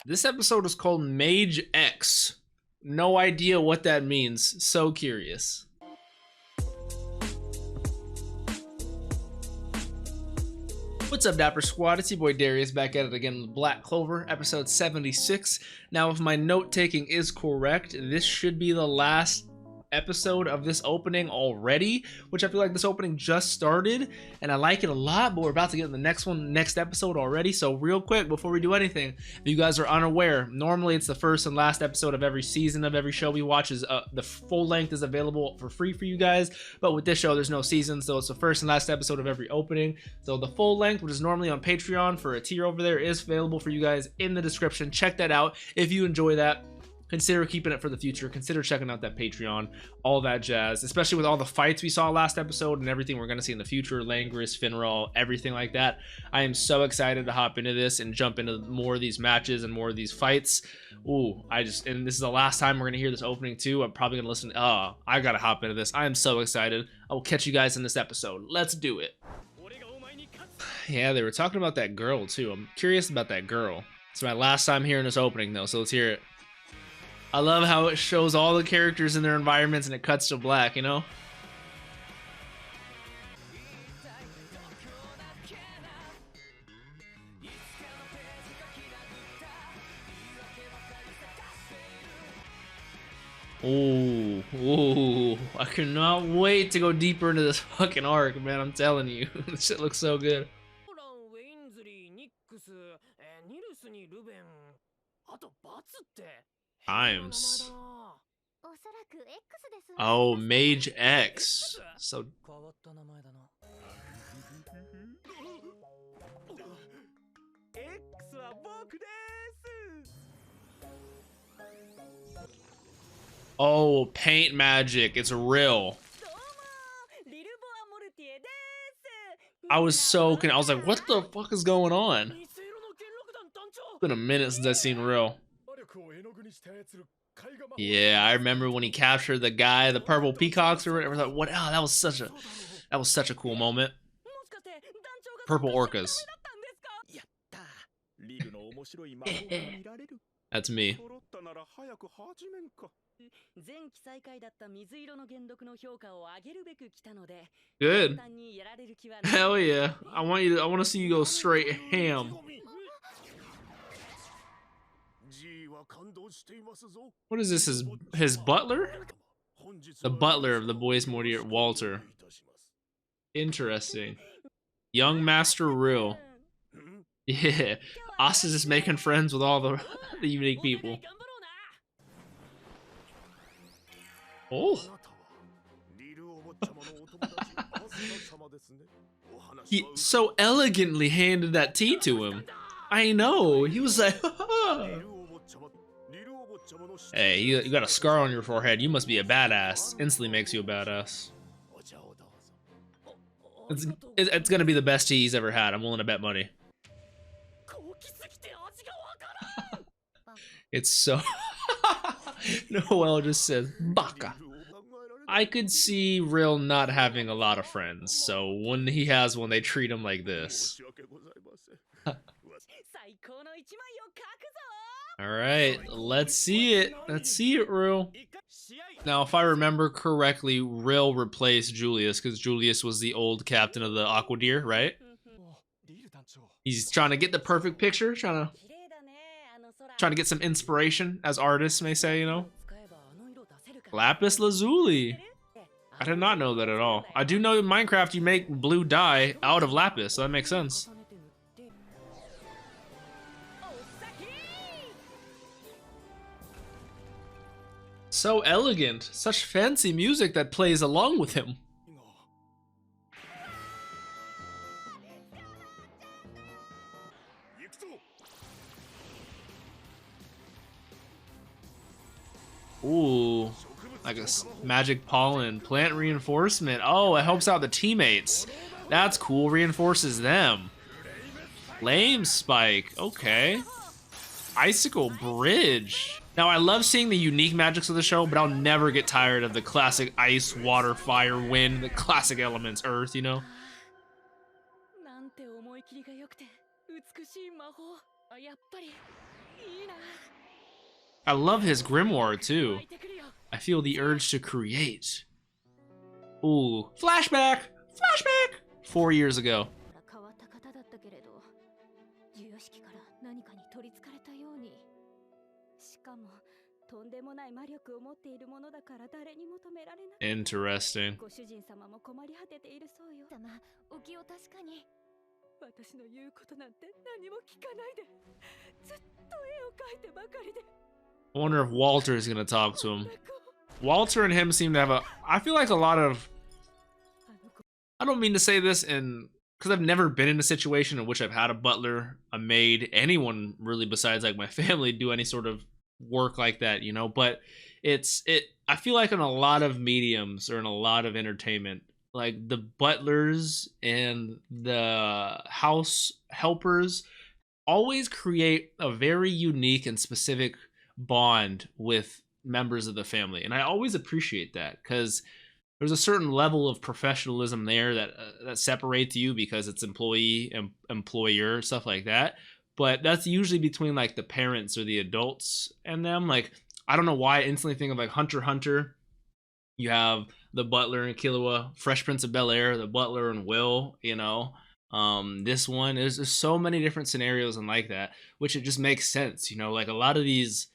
This episode is called Mage X. No idea what that means. So curious. What's up, Dapper Squad? It's your boy Darius back at it again with Black Clover, episode 76. Now, if my note-taking is correct, this should be the last episode of this opening already, which I feel like this opening just started and I like it a lot, but we're about to get in the next episode already. So real quick before we do anything, if you guys are unaware, normally it's the first and last episode of every season of every show we watch is the full length is available for free for you guys, but with this show there's no season, so it's the first and last episode of every opening. So the full length, which is normally on Patreon for a tier over there, is available for you guys in the description. Check that out if you enjoy that. Consider keeping it for the future. Consider checking out that Patreon, all that jazz, especially with all the fights we saw last episode and everything we're going to see in the future, Langris, Finral, everything like that. I am so excited to hop into this and jump into more of these matches and more of these fights. Ooh, and this is the last time we're going to hear this opening too. I'm probably going to listen. I got to hop into this. I am so excited. I will catch you guys in this episode. Let's do it. Yeah, they were talking about that girl too. I'm curious about that girl. It's my last time hearing this opening though, so let's hear it. I love how it shows all the characters in their environments and it cuts to black, you know? Ooh, I cannot wait to go deeper into this fucking arc, man, I'm telling you. This shit looks so good. Times. Oh, Mage X. So oh, paint magic. It's Rill. I was like, what the fuck is going on? It's been a minute since I've seen Rill. Yeah, I remember when he captured the guy, the purple peacocks or whatever. What? Oh, that was such a cool moment. Purple orcas. That's me. Good. Hell yeah. I want to see you go straight ham. What is this? His butler? The butler of the Boismortier, Walter. Interesting. Young Master Rill. Yeah. Asta's just making friends with all the unique people. Oh. He so elegantly handed that tea to him. I know. He was like, hey, you got a scar on your forehead. You must be a badass. Instantly makes you a badass. It's gonna be the best tea he's ever had. I'm willing to bet money. It's so... Noel just says, baka. I could see Rill not having a lot of friends, so when he has one, they treat him like this. Alright, let's see it. Let's see it, Rill. Now, if I remember correctly, Rill replaced Julius, because Julius was the old captain of the Aqua Deer, right? He's trying to get the perfect picture, trying to get some inspiration, as artists may say, you know? Lapis lazuli. I did not know that at all. I do know in Minecraft you make blue dye out of lapis, so that makes sense. So elegant. Such fancy music that plays along with him. Ooh, like a magic pollen, plant reinforcement. Oh, it helps out the teammates. That's cool, reinforces them. Flame spike, okay. Icicle bridge. Now, I love seeing the unique magics of the show, but I'll never get tired of the classic ice, water, fire, wind, the classic elements, earth, you know? I love his grimoire too. I feel the urge to create. Ooh, flashback! Flashback! 4 years ago. Interesting. I wonder if Walter is gonna talk to him. Walter and him seem to have a... I feel like a lot of... I don't mean to say this because I've never been in a situation in which I've had a butler, a maid, anyone really besides like my family do any sort of work like that, you know, but I feel like in a lot of mediums or in a lot of entertainment, like the butlers and the house helpers always create a very unique and specific bond with members of the family, and I always appreciate that because there's a certain level of professionalism there that separates you because it's employee and employer, stuff like that. But that's usually between like the parents or the adults and them. Like, I don't know why I instantly think of like Hunter x Hunter. You have the butler and Killua, Fresh Prince of Bel-Air, the butler and Will, you know. This one, there's so many different scenarios and like that, which it just makes sense, you know, like a lot of these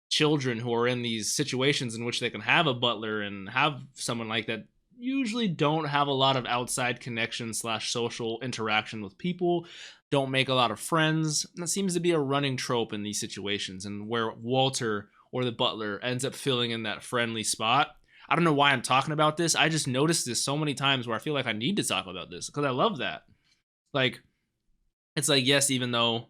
children who are in these situations in which they can have a butler and have someone like that usually don't have a lot of outside connection slash social interaction with people, don't make a lot of friends. That seems to be a running trope in these situations, and where Walter or the butler ends up filling in that friendly spot. I don't know why I'm talking about this. I just noticed this so many times where I feel like I need to talk about this because I love that. Like, it's like, yes, even though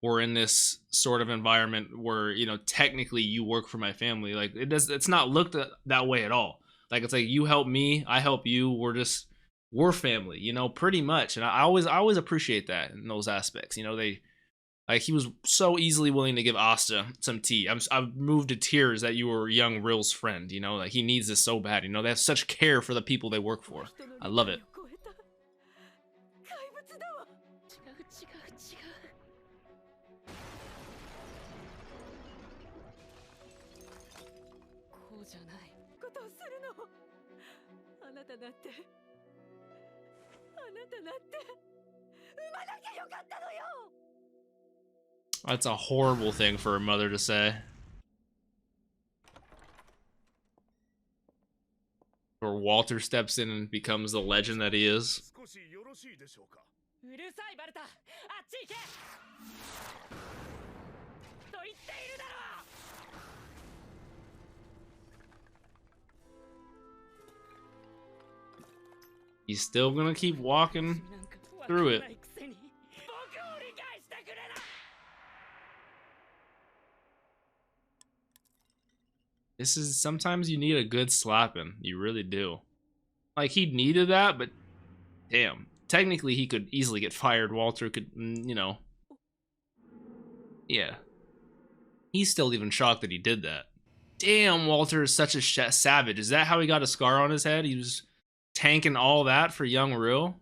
we're in this sort of environment where, you know, technically you work for my family, like it's not looked at that way at all. Like, it's like you help me, I help you, we're family, you know, pretty much. And I always appreciate that in those aspects. You know, he was so easily willing to give Asta some tea. I'm moved to tears that you were young Rill's friend, you know, like he needs this so bad, you know, they have such care for the people they work for. I love it. That's a horrible thing for a mother to say. Or Walter steps in and becomes the legend that he is. He's still gonna keep walking through it. This is, sometimes you need a good slapping. You really do. Like, he needed that, but damn. Technically, he could easily get fired. Walter could, you know. Yeah. He's still even shocked that he did that. Damn, Walter is such a savage. Is that how he got a scar on his head? He was tanking all that for young Rill?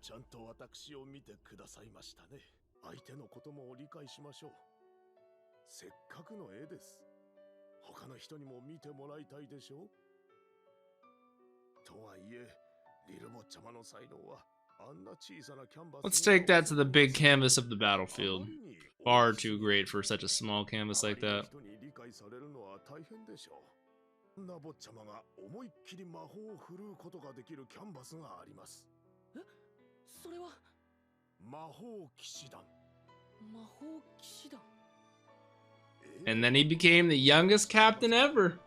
Let's take that to the big canvas of the battlefield. Far too great for such a small canvas like that. And then he became the youngest captain ever.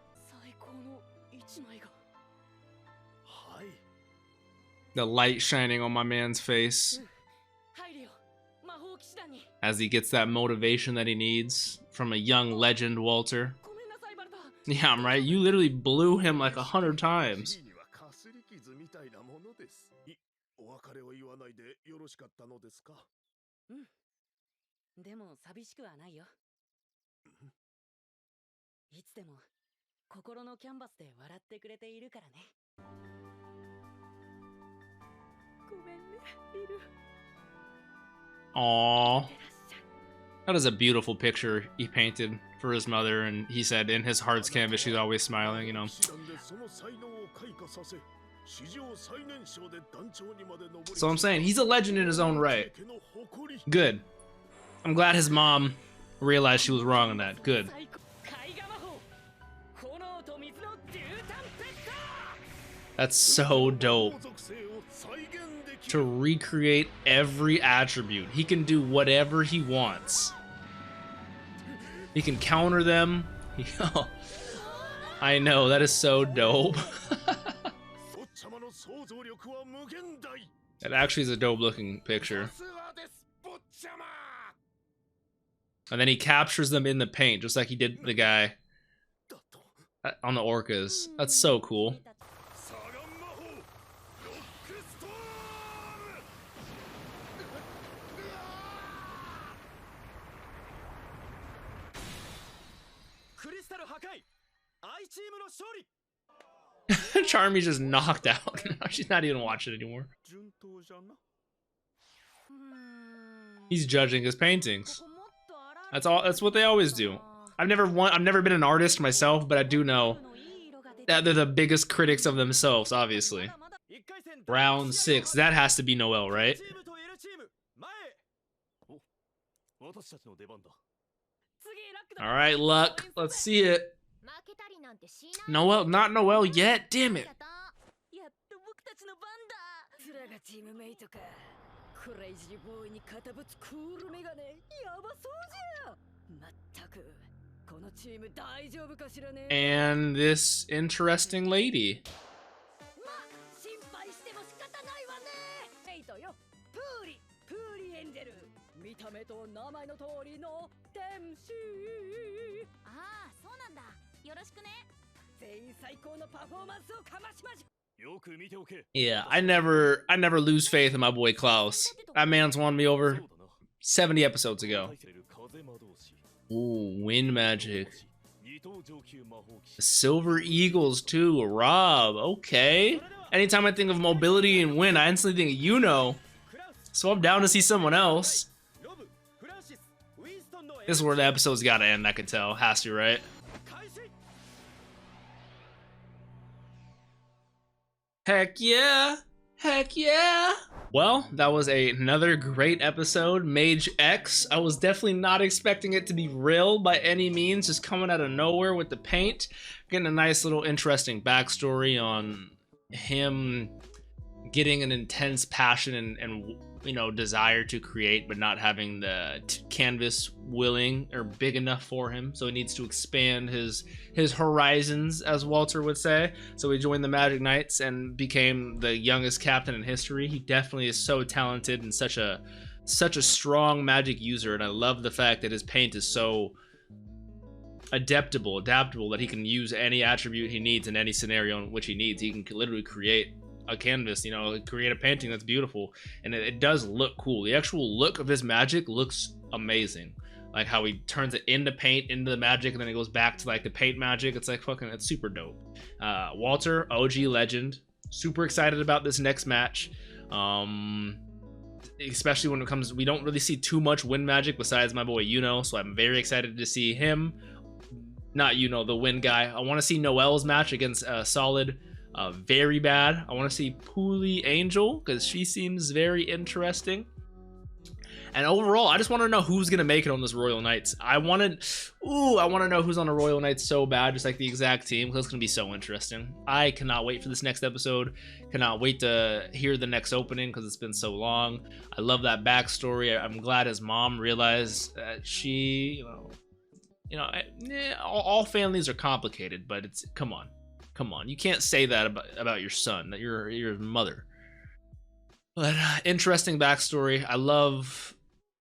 The light shining on my man's face as he gets that motivation that he needs from a young legend, Walter. Yeah, I'm right. You literally blew him like 100 times. Aww. That is a beautiful picture he painted for his mother, and he said in his heart's canvas she's always smiling, you know. So I'm saying he's a legend in his own right. Good. I'm glad his mom realized she was wrong on that. Good. That's so dope. To recreate every attribute. He can do whatever he wants. He can counter them. I know, that is so dope. That actually is a dope looking picture. And then he captures them in the paint, just like he did the guy on the orcas. That's so cool. Charmy's just knocked out. She's not even watching anymore. He's judging his paintings. That's all. That's what they always do. I've never been an artist myself, but I do know that they're the biggest critics of themselves, obviously. Round 6. That has to be Noel, right? All right, Luck. Let's see it. Noel, not Noel yet. Damn it. And this interesting lady. Yeah, I never lose faith in my boy Klaus. That man's won me over 70 episodes ago. Ooh, wind magic. Silver Eagles too, Rob. Okay. Anytime I think of mobility and wind, I instantly think of Yuno. So I'm down to see someone else. This is where the episode's gotta end, I can tell. Has to, right? Heck yeah! Heck yeah! Well, that was another great episode, Mage X. I was definitely not expecting it to be Rill by any means, just coming out of nowhere with the paint. Getting a nice little interesting backstory on him getting an intense passion and you know, desire to create, but not having the canvas willing or big enough for him. So he needs to expand his horizons, as Walter would say. So he joined the Magic Knights and became the youngest captain in history. He definitely is so talented and such a strong magic user. And I love the fact that his paint is so adaptable that he can use any attribute he needs in any scenario in which he needs. He can literally create a canvas, you know, create a painting that's beautiful, and it does look cool. The actual look of his magic looks amazing, like how he turns it into paint, into the magic, and then it goes back to like the paint magic. It's like fucking, it's super dope. Walter, OG legend. Super excited about this next match, especially when it comes, we don't really see too much wind magic besides my boy Yuno, so I'm very excited to see him. Not Yuno, the wind guy. I want to see Noel's match against Solid. Very bad. I want to see Puli Angel because she seems very interesting. And overall, I just want to know who's gonna make it on this Royal Knights. I want to know who's on the Royal Knights so bad, just like the exact team, because it's gonna be so interesting. I cannot wait for this next episode. Cannot wait to hear the next opening because it's been so long. I love that backstory. I'm glad his mom realized that she, all families are complicated, but it's come on. You can't say that about your son, that you're his mother. But interesting backstory. I love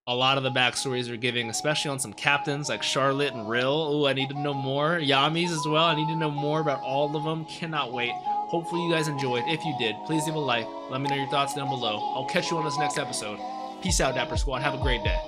a lot of the backstories they're giving, especially on some captains like Charlotte and Rill. Oh, I need to know more. Yami's as well. I need to know more about all of them. Cannot wait. Hopefully you guys enjoyed. If you did, please leave a like. Let me know your thoughts down below. I'll catch you on this next episode. Peace out, Dapper Squad. Have a great day.